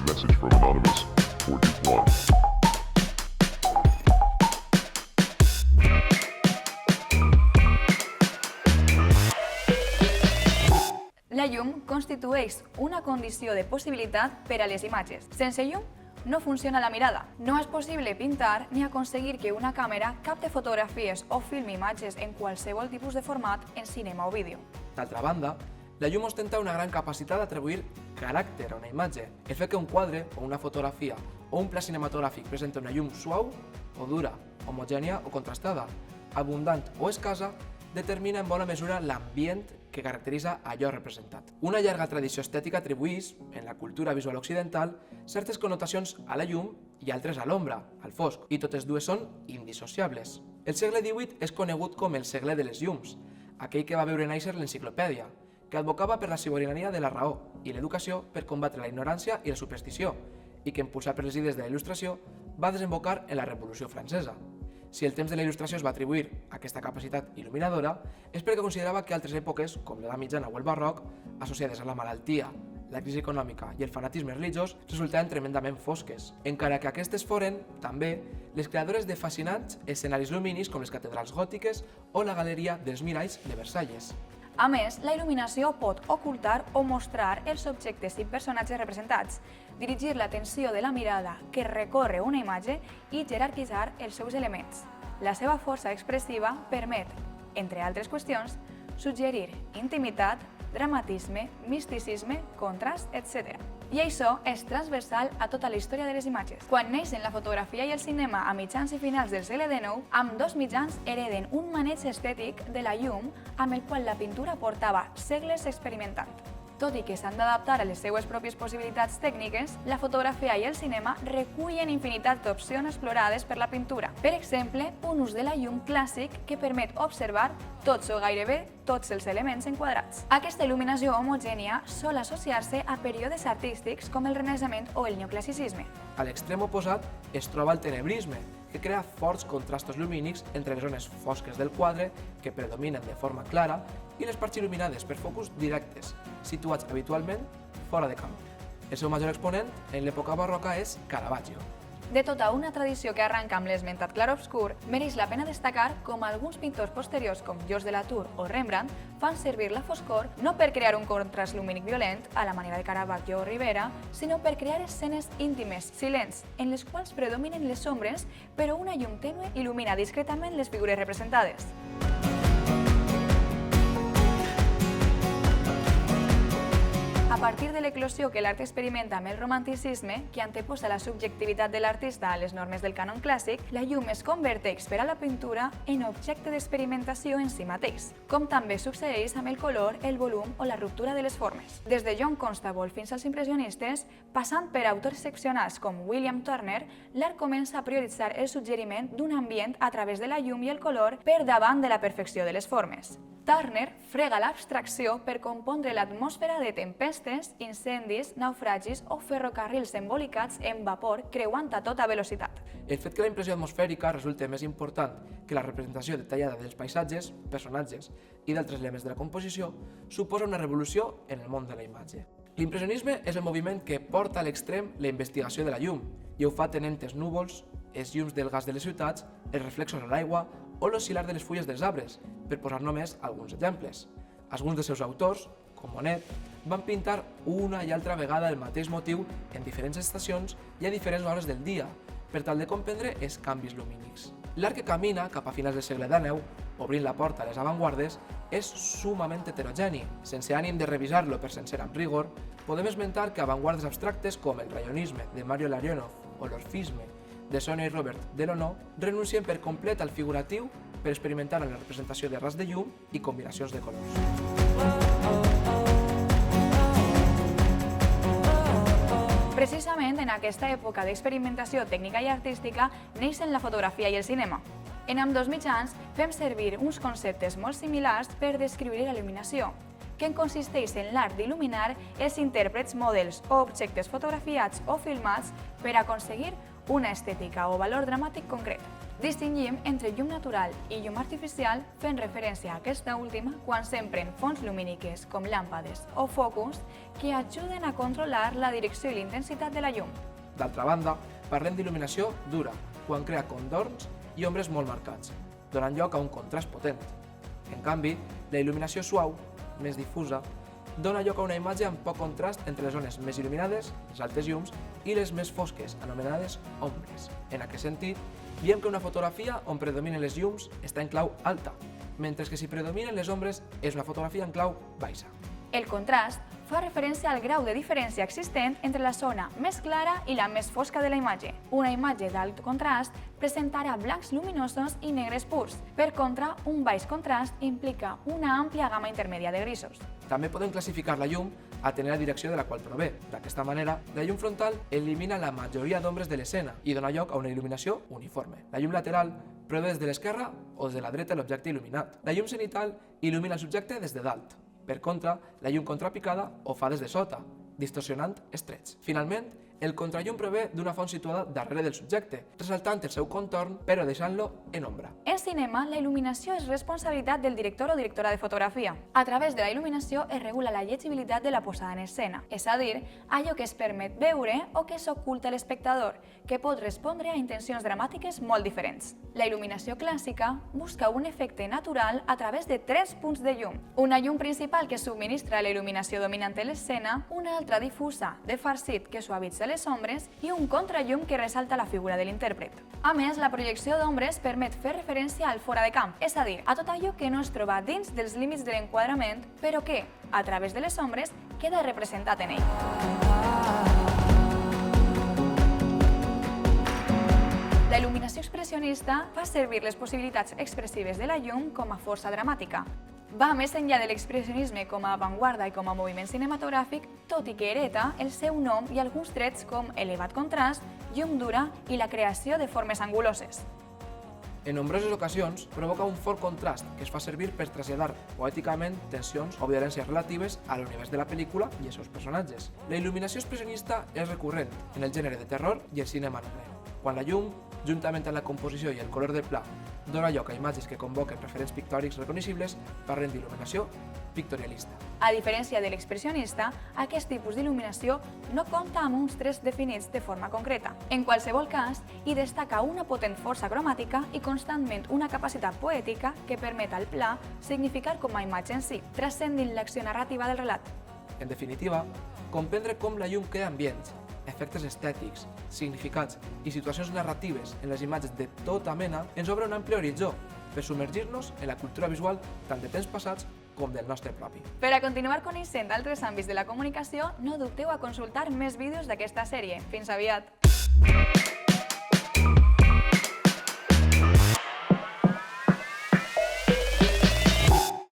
message from Anonymous 41. La llum constitueix una condició de possibilitat per a les imatges. Sense llum no funciona la mirada. No és possible pintar ni aconseguir que una càmera capte fotografies o filmi imatges en qualsevol tipus de format en cinema o vídeo. D'altra banda, la llum ostenta una gran capacitat d'atribuir caràcter a una imatge. El fet que un quadre o una fotografia o un pla cinematogràfic presenta una llum suau o dura, homogènia o contrastada, abundant o escassa, determina en bona mesura l'ambient que caracteritza allò representat. Una llarga tradició estètica atribueix, en la cultura visual occidental, certes connotacions a la llum i altres a l'ombra, al fosc, i totes dues són indissociables. El segle XVIII és conegut com el segle de les llums, aquell que va veure néixer l'enciclopèdia, que advocava per la sobirania de la raó i l'educació per combatre la ignorància i la superstició, i que, impulsat per les idees de la Il·lustració, va desembocar en la Revolució Francesa. Si el temps de la Il·lustració es va atribuir a aquesta capacitat il·luminadora, és perquè considerava que altres èpoques, com l'edat mitjana o el barroc, associades a la malaltia, la crisi econòmica i el fanatisme religiós, resultaven tremendament fosques, encara que aquestes foren, també, les creadores de fascinants escenaris luminis com les catedrals gòtiques o la galeria dels miralls de Versalles. A més, la il·luminació pot ocultar o mostrar els objectes i personatges representats, dirigir l'atenció de la mirada que recorre una imatge i jerarquitzar els seus elements. La seva força expressiva permet, entre altres qüestions, suggerir intimitat, dramatisme, misticisme, contrast, etc. I això és transversal a tota la història de les imatges. Quan neixen la fotografia i el cinema a mitjans i finals del segle XIX, ambdós mitjans hereden un maneig estètic de la llum amb el qual la pintura portava segles experimentant. Tot i que s'han d'adaptar a les seues pròpies possibilitats tècniques, la fotografia i el cinema recullen infinitat d'opcions explorades per la pintura. Per exemple, un ús de la llum clàssic que permet observar tots o gairebé tots els elements enquadrats. Aquesta il·luminació homogènia sol associar-se a períodes artístics com el Renaixement o el neoclassicisme. A l'extrem oposat es troba el tenebrisme, que crea forts contrastos lumínics entre les zones fosques del quadre, que predominen de forma clara, i les parts il·luminades per focus directes, situats habitualment fora de camp. El seu major exponent en l'època barroca és Caravaggio. De tota una tradició que arranca amb l'esmentat clarobscur, mereix la pena destacar com alguns pintors posteriors com Georges de Latour o Rembrandt fan servir la foscor no per crear un contrast lumínic violent, a la manera de Caravaggio o Rivera, sinó per crear escenes íntimes, silents, en les quals predominen les ombres, però una llum tènue il·lumina discretament les figures representades. A partir de l'eclosió que l'art experimenta amb el romanticisme, que anteposa la subjectivitat de l'artista a les normes del cànon clàssic, la llum es converteix per a la pintura en objecte d'experimentació en si mateix, com també succeeix amb el color, el volum o la ruptura de les formes. Des de John Constable fins als impressionistes, passant per autors excepcionals com William Turner, l'art comença a prioritzar el suggeriment d'un ambient a través de la llum i el color per davant de la perfecció de les formes. Turner frega l'abstracció per compondre l'atmosfera de tempestes, incendis, naufragis o ferrocarrils embolicats en vapor creuant a tota velocitat. El fet que la impressió atmosfèrica resulta més important que la representació detallada dels paisatges, personatges i d'altres elements de la composició suposa una revolució en el món de la imatge. L'impressionisme és el moviment que porta a l'extrem la investigació de la llum i ho fa tenint els núvols, els llums del gas de les ciutats, els reflexos a l'aigua o l'oscil·lar de les fulles dels arbres, per posar només alguns exemples. Alguns dels seus autors, com Monet, van pintar una i altra vegada el mateix motiu en diferents estacions i a diferents hores del dia, per tal de comprendre els canvis lumínics. L'art que camina cap a finals del segle XIX, obrint la porta a les avantguardes, és sumament heterogeni. Sense ànim de revisar-lo per sencer amb rigor, podem esmentar que avantguardes abstractes com el rayonisme de Mario Larionov o l'orfisme de Sonia i Robert Delaunay renuncien per complet al figuratiu per experimentar en la representació de ras de llum i combinacions de colors. Precisament en aquesta època d'experimentació tècnica i artística neixen la fotografia i el cinema. En ambdós mitjans fem servir uns conceptes molt similars per descriure la il·luminació, que consisteix en l'art d'il·luminar els intèrprets, models o objectes fotografiats o filmats per aconseguir una estètica o valor dramàtic concret. Distingim entre llum natural i llum artificial fent referència a aquesta última quan s'empren fonts lumíniques com làmpades o focus que ajuden a controlar la direcció i la intensitat de la llum. D'altra banda, parlem d'il·luminació dura, quan crea contorns i ombres molt marcats, donant lloc a un contrast potent. En canvi, la il·luminació suau, més difusa, dona lloc a una imatge amb poc contrast entre les zones més il·luminades, les altes llums, i les més fosques, anomenades ombres. En aquest sentit, diem que una fotografia on predominen les llums està en clau alta, mentre que si predominen les ombres és una fotografia en clau baixa. El contrast fa referència al grau de diferència existent entre la zona més clara i la més fosca de la imatge. Una imatge d'alt contrast presentarà blancs luminosos i negres purs. Per contra, un baix contrast implica una àmplia gamma intermèdia de grisos. També podem classificar la llum atenent la direcció de la qual prové. D'aquesta manera, la llum frontal elimina la majoria d'ombres de l'escena i dona lloc a una il·luminació uniforme. La llum lateral prové des de l'esquerra o des de la dreta de l'objecte il·luminat. La llum cenital il·lumina el subjecte des de dalt. Per contra, la llum contrapicada ho fa des de sota, distorsionant els trets. Finalment, el contrallum prové d'una font situada darrere del subjecte, ressaltant el seu contorn però deixant-lo en ombra. En cinema, la il·luminació és responsabilitat del director o directora de fotografia. A través de la il·luminació es regula la llegibilitat de la posada en escena, és a dir, allò que es permet veure o que s'oculta a l'espectador, que pot respondre a intencions dramàtiques molt diferents. La il·luminació clàssica busca un efecte natural a través de 3 punts de llum. Una llum principal que subministra la il·luminació dominant de l'escena, una altra difusa de farcit que suavitza les ombres i un contrallum que ressalta la figura de l'intèrpret. A més, la projecció d'ombres permet fer referència al fora de camp, és a dir, a tot allò que no es troba dins dels límits de l'enquadrament, però que, a través de les ombres, queda representat en ell. La il·luminació expressionista fa servir les possibilitats expressives de la llum com a força dramàtica. Va més enllà de l'expressionisme com a avantguarda i com a moviment cinematogràfic, tot i que hereta el seu nom i alguns trets com elevat contrast, llum dura i la creació de formes anguloses. En nombroses ocasions, provoca un fort contrast que es fa servir per traslladar poèticament tensions o violències relatives a l'univers de la pel·lícula i els seus personatges. La il·luminació expressionista és recurrent en el gènere de terror i el cinema negre, quan la llum, juntament amb la composició i el color del pla, dona lloc a imatges que convoquen referents pictòrics reconeixibles, parlen d'il·luminació pictorialista. A diferència de l'expressionista, aquest tipus d'il·luminació no compta amb uns trets definits de forma concreta. En qualsevol cas, hi destaca una potent força cromàtica i constantment una capacitat poètica que permet al pla significar com a imatge en si, transcendint l'acció narrativa del relat. En definitiva, comprendre com la llum crea ambients, efectes estètics, significats i situacions narratives en les imatges de tota mena ens obre un ampli horitzó per submergir-nos en la cultura visual tant de temps passats com del nostre propi. Per a continuar coneixent altres àmbits de la comunicació, no dubteu a consultar més vídeos d'aquesta sèrie. Fins aviat!